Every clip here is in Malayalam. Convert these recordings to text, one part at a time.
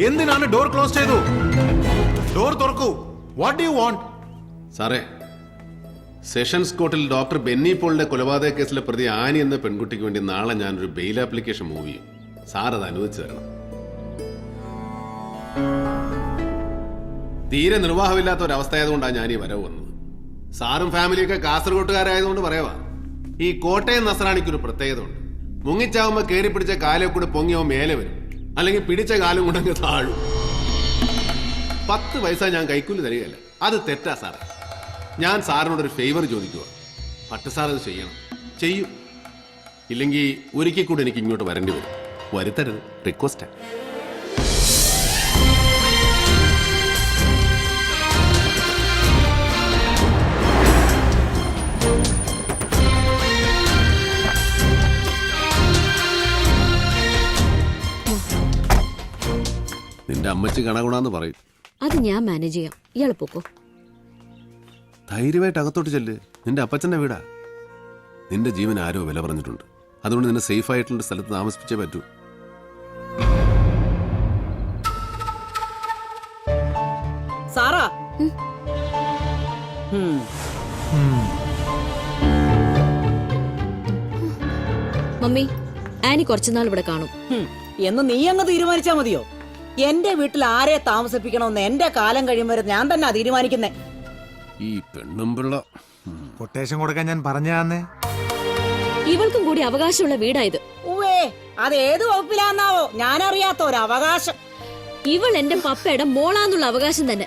എന്തിനാണ് ഡോർ ക്ലോസ് ചെയ്തു? ഡോർ തുറക്കൂ. What do you want? സാറേ, സെഷൻസ് കോർട്ടിൽ ഡോക്ടർ ബെന്നി പോളിന്റെ കൊലപാതക കേസിലെ പ്രതി ആനി എന്ന പെൺകുട്ടിക്ക് വേണ്ടി നാളെ ഞാനൊരു ബെയിൽ ആപ്ലിക്കേഷൻ മൂവ് ചെയ്യും. സാർ അത് അനുവദിച്ചു തരണം. തീരെ നിർവാഹമില്ലാത്ത ഒരവസ്ഥയായതുകൊണ്ടാണ് ഞാൻ ഈ വരവ് വന്നത്. സാറും ഫാമിലിയൊക്കെ കാസർഗോട്ടുകാരായതുകൊണ്ട് പറയാവാ. ഈ കോട്ടയം നസ്രാണിക്കൊരു പ്രത്യേകത ഉണ്ട്. മുങ്ങിച്ചാവുമ്പോ കയറി പിടിച്ച കാലെ കൂടെ പൊങ്ങിയോ മേലെ വരും, അല്ലെങ്കിൽ പിടിച്ച കാലം കൊണ്ടങ്ങ് താഴും. 10 പൈസ ഞാൻ കൈക്കൂലി തരികയല്ല. അത് തെറ്റാ സാറേ. ഞാൻ സാറിനോടൊരു ഫേവർ ചോദിക്കുക. പട്ട് സാർ അത് ചെയ്യണം. ചെയ്യും. ഇല്ലെങ്കിൽ ഒരിക്കൽ കൂടെ എനിക്ക് ഇങ്ങോട്ട് വരേണ്ടി വരും. വരുത്തരുത്. റിക്വസ്റ്റാ. നിന്റെ അമ്മച്ചി കണകുണാന്ന് പറയും. അത് ഞാൻ മാനേജ് ചെയ്യാം. ഇയാൾ പോക്കോ. ധൈര്യമായിട്ട് അകത്തോട്ട് ചെല്ല്. നിന്റെ അപ്പച്ചന്റെ വീടാ. നിന്റെ ജീവൻ ആരോ വില പറഞ്ഞിട്ടുണ്ട്. അതുകൊണ്ട് നിന്നെ സേഫ് ആയിട്ടുള്ള സ്ഥലത്ത് താമസിപ്പിച്ചേ പറ്റൂ. സാറാ, മമ്മി, ആനി കുറച്ചുനാൾ ഇവിടെ കാണും എന്ന് നീ അങ്ങ് തീരുമാനിച്ചാ മതിയോ? എന്റെ വീട്ടിൽ ആരെ താമസിപ്പിക്കണമെന്ന് എന്റെ കാലം കഴിയും വരെ ഞാൻ തന്നെ തീരുമാനിക്കുന്നേ. ഈ പെണ്ണുമ്പിള്ള കൊട്ടേഷൻ കൊടുക്കാൻ ഞാൻ പറഞ്ഞാന്നേ. ഇവൾക്കും കൂടി അവകാശമുള്ള വീടായത്. ഉവേ, അത് ഏത് വകുപ്പിലാന്നാവോ ഞാനറിയാത്ത ഒരു അവകാശം. ഇവൾ എന്റെ പപ്പയുടെ മോളാന്നുള്ള അവകാശം തന്നെ.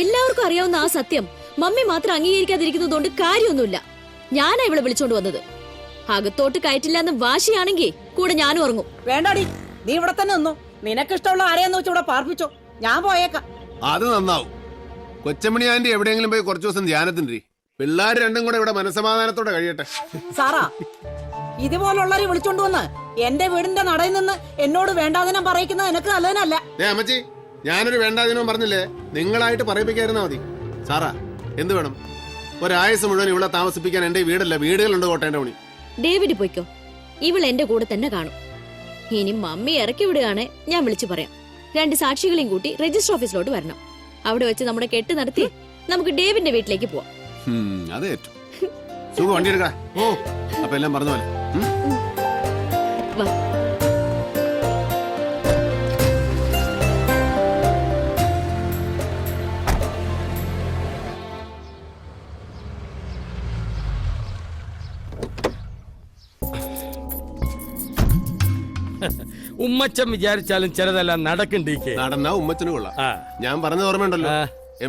എല്ലാവർക്കും അറിയാവുന്ന ആ സത്യം മമ്മി മാത്രം അംഗീകരിക്കാതിരിക്കുന്നതുകൊണ്ട് കാര്യമൊന്നുമില്ല. ഞാനാ ഇവളെ വിളിച്ചോണ്ട് വന്നത്. അകത്തോട്ട് കയറ്റില്ലെന്ന് വാശിയാണെങ്കിൽ കൂടെ ഞാനും ഉറങ്ങും. വേണ്ടാടി, നീ ഇവിടെ തന്നെ നിന്നോ. നിനക്കിഷ്ടമുള്ള ആരെയെന്ന് വെച്ച് ഇവിടെ പാർപ്പിച്ചോ. ഞാൻ പോയേക്കാം. അത് നന്നാവും. കൊച്ചമണി ആന്റി എവിടെയെങ്കിലും പോയി കുറച്ചു ദിവസം ധ്യാനത്തിൻ്റെ. പിള്ളേർ രണ്ടും കൂടെ ഇവിടെ മനസ്സമാധാനത്തോടെ കഴിയട്ടെ. സാറാ, ഇതുപോലുള്ളവരെ വിളിച്ചോണ്ട് വന്ന് എന്റെ വീടിന്റെ നടയിൽ നിന്ന് എന്നോട് വേണ്ടാതിനം പറയിക്കുന്നത് എനിക്ക് നല്ലതിനല്ല. അമ്മച്ചി, ഞാനൊരു വേണ്ടാതിനോ പറഞ്ഞില്ലേ? നിങ്ങളായിട്ട് പറയിപ്പിക്കായിരുന്നാ മതി. സാറാ, എന്ത് വേണം? ഒരായുസ് മുഴുവൻ ഇവിടെ താമസിപ്പിക്കാൻ എന്റെ വീടല്ല, വീടുകളുണ്ട് കോട്ടേന്റെ പണി. ഡേവിഡ് പോയിക്കോ. ഇവൾ എന്റെ കൂടെ തന്നെ കാണും. ഇനി മമ്മി ഇറക്കി വിടുകയാണെ ഞാൻ വിളിച്ചു പറയാം. 2 സാക്ഷികളെയും കൂട്ടി രജിസ്റ്റർ ഓഫീസിലോട്ട് വരണം. അവിടെ വെച്ച് നമ്മുടെ കെട്ട് നടത്തി നമുക്ക് ഡേവിഡിന്റെ വീട്ടിലേക്ക് പോവാം. അതേറ്റു. സുഖം, വണ്ടി എടുക്കാം. ഓ, അപ്പൊ എല്ലാം പറഞ്ഞ പോലെ. വാ. ഉമ്മച്ചൻ വിചാരിച്ചാലും ചിലതെല്ലാം നടക്കണ്ടേക്ക്. നടന്നാ ഉമ്മച്ചന് കൊള്ളാം. ഞാൻ പറഞ്ഞ ഓർമ്മയുണ്ടല്ലോ,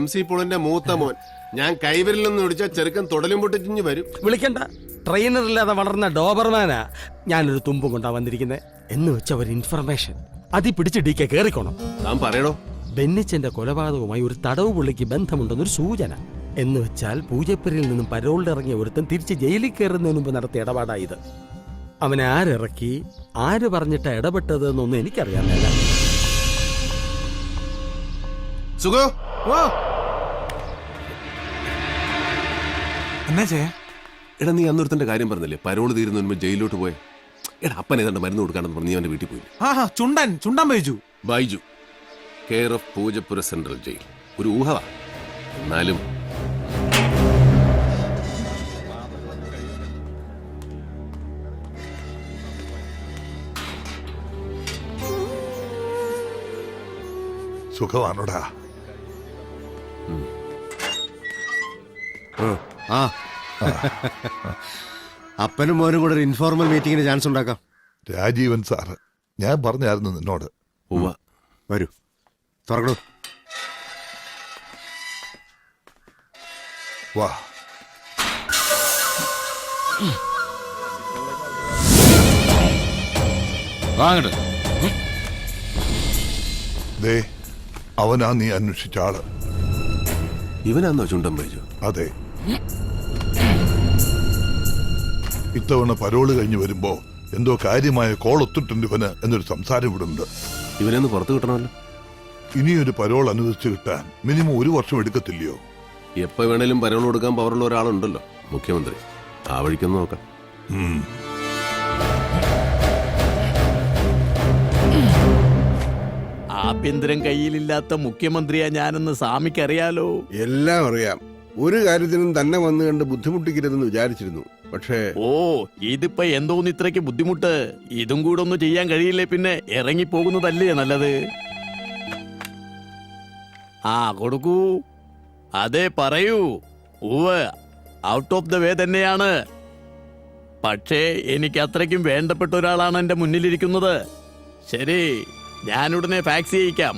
MC പോളിന്റെ മൂത്ത മോൻ. ഞാൻ കൈവരിൽ നിന്ന് വിളിച്ച ചെറുക്കൻ തൊടലും പൊട്ടിച്ചിഞ്ഞ് വരും. വിളിക്കണ്ട, ട്രെയിനറില്ലാതെ വളർന്ന ഡോബർമാനാ. ഞാനൊരു തുമ്പും കൊണ്ടാ വന്നിരിക്കുന്നത് എന്ന് വെച്ച ഒരു ഇൻഫർമേഷൻ അതി പിടിച്ച് DK കേറിക്കോണം. താൻ പറയണോ? ബെന്നിച്ചന്റെ കൊലപാതകവുമായി ഒരു തടവ് പുള്ളിക്ക് ബന്ധമുണ്ടെന്നൊരു സൂചന. എന്ന് വെച്ചാൽ പൂജപ്പുരയിൽ നിന്നും പരോളിലിറങ്ങിയ ഒരുത്തൻ തിരിച്ച് ജയിലിൽ കയറുന്നതിന് മുമ്പ് നടത്തിയ ഇടപാടായത്. അവനെ ആരിറക്കി, ആര് പറഞ്ഞിട്ടാ ഇടപെട്ടത് എന്നൊന്നും എനിക്കറിയാമല്ല. സുഖോ, എന്നാ ചെയ്യാ? എടാ, നീ അന്നൊരുത്തന്റെ കാര്യം പറഞ്ഞില്ലേ? പരോള് തീരുന്നതിന് മുമ്പ് ജയിലിലോട്ട് പോയെ. എടാ, അപ്പൻ ഏതാണ്ട് മരുന്ന് കൊടുക്കാണെന്ന് പറഞ്ഞ് നീ അവന്റെ വീട്ടിൽ പോയി. Chundan Baiju, care of Poojappura central jail. ഒരു ഊഹവാ, എന്നാലും സുഖമാണോടാ? അപ്പനും മോനും കൂടെ ഒരു ഇൻഫോർമൽ മീറ്റിംഗിന് ചാൻസ് ഉണ്ടാക്കാം. രാജീവൻ സാറ്, ഞാൻ പറഞ്ഞായിരുന്നു നിന്നോട്. വരൂ, തുറക്കണു. വാ. ദേ, അവനാ നീ അന്വേഷിച്ച ആള്. ഇവനാന്നോ ചുണ്ടൻ ബൈജു? അതെ. ഇത്തവണ പരോള് കഴിഞ്ഞ് വരുമ്പോ എന്തോ കാര്യമായ കോൾ ഒത്തിട്ടുണ്ട് ഇവന് എന്നൊരു സംസാരം ഇവിടെ ഉണ്ട്. ഇവനൊന്ന് പുറത്തു കിട്ടണമല്ലോ. ഇനിയൊരു പരോൾ അനുവദിച്ചു കിട്ടാൻ മിനിമം 1 വർഷം എടുക്കത്തില്ലയോ? എപ്പോ വേണേലും പരോൾ കൊടുക്കാൻ പവറുള്ള ഒരാളുണ്ടല്ലോ, മുഖ്യമന്ത്രി. ആ വഴിക്കൊന്ന് നോക്കാം. ആഭ്യന്തരം കയ്യിലില്ലാത്ത മുഖ്യമന്ത്രിയാ ഞാനെന്ന് സ്വാമിക്കറിയാലോ. എല്ലാം അറിയാം. ഒരു കാര്യത്തിനും തന്നെ വന്നു കണ്ട് ബുദ്ധിമുട്ടിക്കരുതെന്ന് വിചാരിച്ചിരുന്നു. പക്ഷേ ഓ, ഇതിപ്പോ എന്തോന്ന് ഇത്രയ്ക്ക് ബുദ്ധിമുട്ട്? ഇതും കൂടെ ഒന്നും ചെയ്യാൻ കഴിയില്ലേ പിന്നെ ഇറങ്ങിപ്പോകുന്നതല്ലേ നല്ലത്. ആ കൊടുക്കൂ. അതെ പറയൂ. ഉവ്വ്, ഔട്ട് ഓഫ് ദ വേ തന്നെയാണ്. പക്ഷേ എനിക്ക് അത്രയ്ക്കും വേണ്ടപ്പെട്ട ഒരാളാണ് എന്റെ മുന്നിലിരിക്കുന്നത്. ശരി, ഞാനുടനെ ഫാക്സ് ചെയ്യിക്കാം.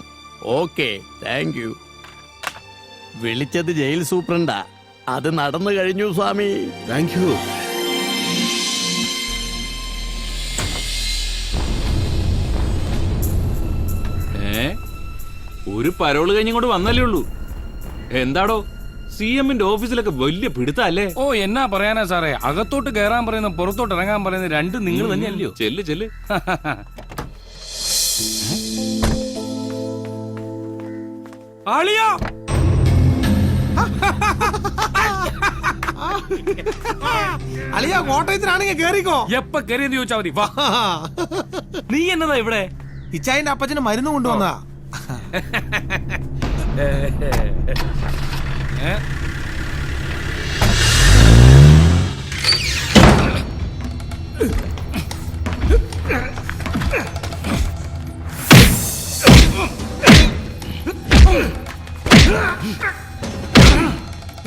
Okay, thank you. വിളിച്ചത് ജയിൽ സൂപ്രണ്ടാ. അത് നടന്നു കഴിഞ്ഞു സ്വാമി. Thank you. ഒരു പരോള് കഴിഞ്ഞിങ്ങോട്ട് വന്നല്ലേ ഉള്ളൂ. എന്താടോ CM-ന്റെ ഓഫീസിലൊക്കെ വലിയ പിടുത്തല്ലേ? ഓ, എന്നാ പറയാനാ സാറേ, അകത്തോട്ട് കയറാൻ പറയുന്ന പുറത്തോട്ട് ഇറങ്ങാൻ പറയുന്ന രണ്ടും നിങ്ങൾ തന്നെയല്ലയോ? ചെല്ല് ചെല്ല്. ആളിയാ അളിയാ കോട്ടയത്തിനാണെങ്കിൽ കേറിക്കോ. എപ്പ കയറിയെന്ന് ചോദിച്ചാ മതി. വാ. നീ എന്നതാ ഇവിടെ? ഇച്ചായന്റെ അപ്പച്ചന് മരുന്ന് കൊണ്ടുവന്നാ.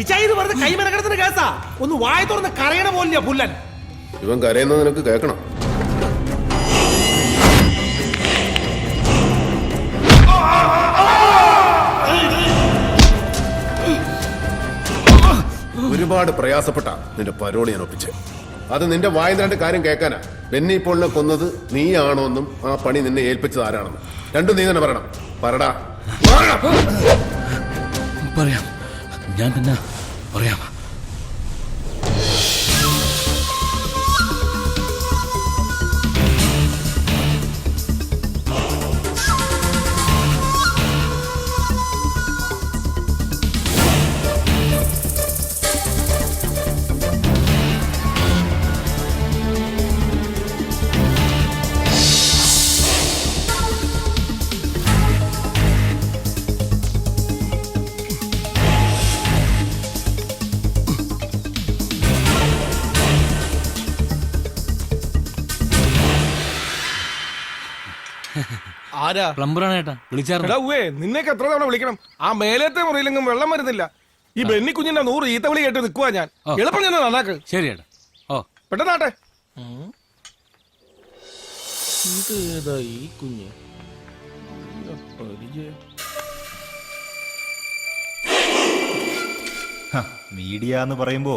ഇച്ചായി ഇത് വെറുതെ കൈമനക്കടത്തിന് കേസാ. ഒന്ന് വായ തുറന്ന് കരയണ പോലില്ല പുല്ലൻ. ഇവൻ കരയുന്നത് നിനക്ക് കേൾക്കണം. ഒരുപാട് പ്രയാസപ്പെട്ട നിന്റെ പരോളി ഞാൻ ഒപ്പിച്ച്. അത് നിന്റെ വായനാണ്ട് കാര്യം കേൾക്കാനാ. ബെന്നി പോളിനെ കൊന്നത് നീയാണോന്നും ആ പണി നിന്നെ ഏൽപ്പിച്ചത് ആരാണെന്നും രണ്ടും നീ തന്നെ പറയണം. പറടാ. പറയാം, ഞാൻ തന്നെ പറയാം. ആരാ? പ്ലംബറാണ് ഏട്ടാ. വിളിച്ചായിരുന്നു. നിന്നേക്ക് എത്ര തവണ വിളിക്കണം? ആ മേലത്തെ മുറിയിലെങ്കിലും വെള്ളം വരുന്നില്ല. ഈ ബെന്നി കുഞ്ഞിന്റെ 100 ഈത്ത വിളി കേട്ട് നിൽക്കുവാ ഞാൻ. എളുപ്പം ഞാൻ നന്നാക്ക്. ശരി ഏട്ടാ. ഓ, പെട്ടെന്നാട്ടെ. മീഡിയ എന്ന് പറയുമ്പോ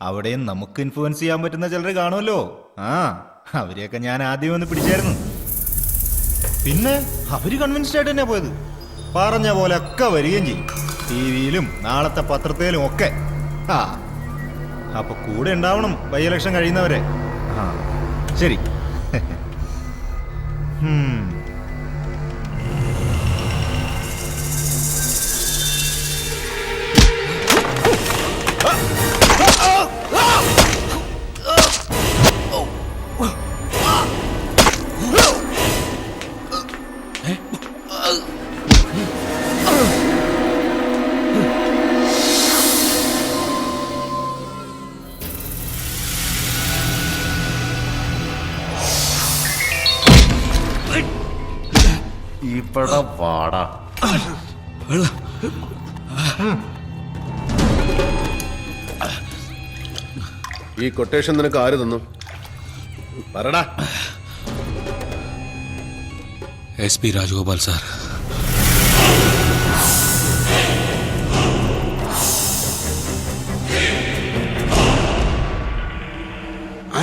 അവിടെയും നമുക്ക് ഇൻഫ്ലുവൻസ് ചെയ്യാൻ പറ്റുന്ന ചിലർ കാണുമല്ലോ. അവരെയൊക്കെ ഞാൻ ആദ്യം ഒന്ന് പിടിച്ചായിരുന്നു. പിന്നെ അവര് കൺവിൻസ്ഡ് ആയിട്ട് തന്നെ പോയത്. പറഞ്ഞ പോലെ ഒക്കെ വരികയും ചെയ്യും. TV-യിലും നാളത്തെ പത്രത്തിലും ഒക്കെ. അപ്പൊ കൂടെ ഉണ്ടാവണം ബൈ ഇലക്ഷൻ കഴിയുന്നവരെ. ശരി. ഇവിടെ വാടാ. ഈ കൊട്ടേഷൻ നിനക്ക് ആര് തന്നു? പറടാ. SP Rajagopal sir.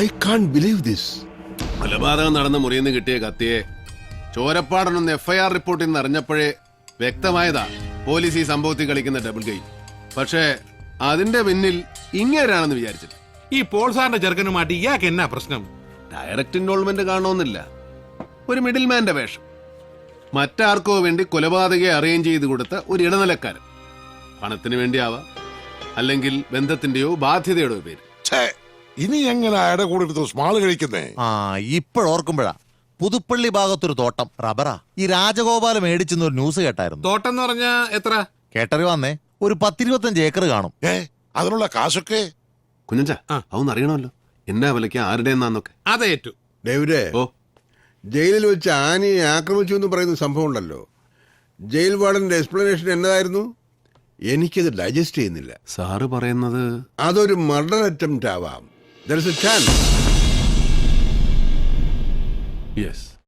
I can't believe this. കൊലപാതകം നടന്ന മുറിയിൽ നിന്ന് കിട്ടിയ കത്തിയെ ചോരപ്പാടനൊന്ന് FIR റിപ്പോർട്ടിൽ നിന്ന് അറിഞ്ഞപ്പോഴേ വ്യക്തമായതാ പോലീസ് ഈ സംഭവത്തിൽ കളിക്കുന്ന ഡബിൾ ഗെയിം. പക്ഷേ അതിന്റെ പിന്നിൽ ഇങ്ങേരാണെന്ന് വിചാരിച്ചില്ല. ഈ പോൾ സാറിന്റെ ചെറുക്കനുമായിട്ട് ഇയാൾക്ക് എന്നാ പ്രശ്നം? ഡയറക്റ്റ് ഇൻവോൾവ്മെന്റ് കാണണമെന്നില്ല. ഒരു മിഡിൽ മാന്റെ വേഷം. മറ്റാർക്കോ വേണ്ടി കൊലപാതകയെ അറേഞ്ച് ചെയ്ത് കൊടുത്ത ഒരു ഇടനിലക്കാരൻ. പണത്തിന് വേണ്ടിയാവാം, അല്ലെങ്കിൽ ബന്ധത്തിന്റെയോ ബാധ്യതയുടെയോ പേര്. ഇനി എങ്ങനെ അയാളുടെ കൂടെ എടുത്ത് സ്മാള് കഴിക്കുന്നേ? ഇപ്പോഴോർക്കുമ്പോഴാ പുതുപ്പള്ളി ഭാഗത്തൊരു തോട്ടം റബ്ബറാ. ഈ രാജഗോപാല മേടിച്ചെന്നൊരു ന്യൂസ് കേട്ടായിരുന്നു. തോട്ടം എന്ന് പറഞ്ഞാ എത്ര? കേട്ടറിവാന്നേ ഒരു 10-25 ഏക്കർ കാണും. അതിനുള്ള കാശൊക്കെ കുഞ്ഞഞ്ച അതൊന്നും അറിയണമല്ലോ, എന്നാ വിലയ്ക്ക് ആരുടെ എന്നാന്നൊക്കെ. അതേറ്റു ഡേവിഡേ. ഓ, ജയിലിൽ വെച്ച് ആനയെ ആക്രമിച്ചു എന്ന് പറയുന്ന സംഭവം ഉണ്ടല്ലോ, ജയിൽ വാർഡന്റെ എക്സ്പ്ലനേഷൻ എന്നതായിരുന്നു? എനിക്കത് ഡൈജസ്റ്റ് ചെയ്യുന്നില്ല. സാറ് പറയുന്നത് അതൊരു മർഡർ അറ്റംപ്റ്റ് ആവാം. There is a chance. Yes.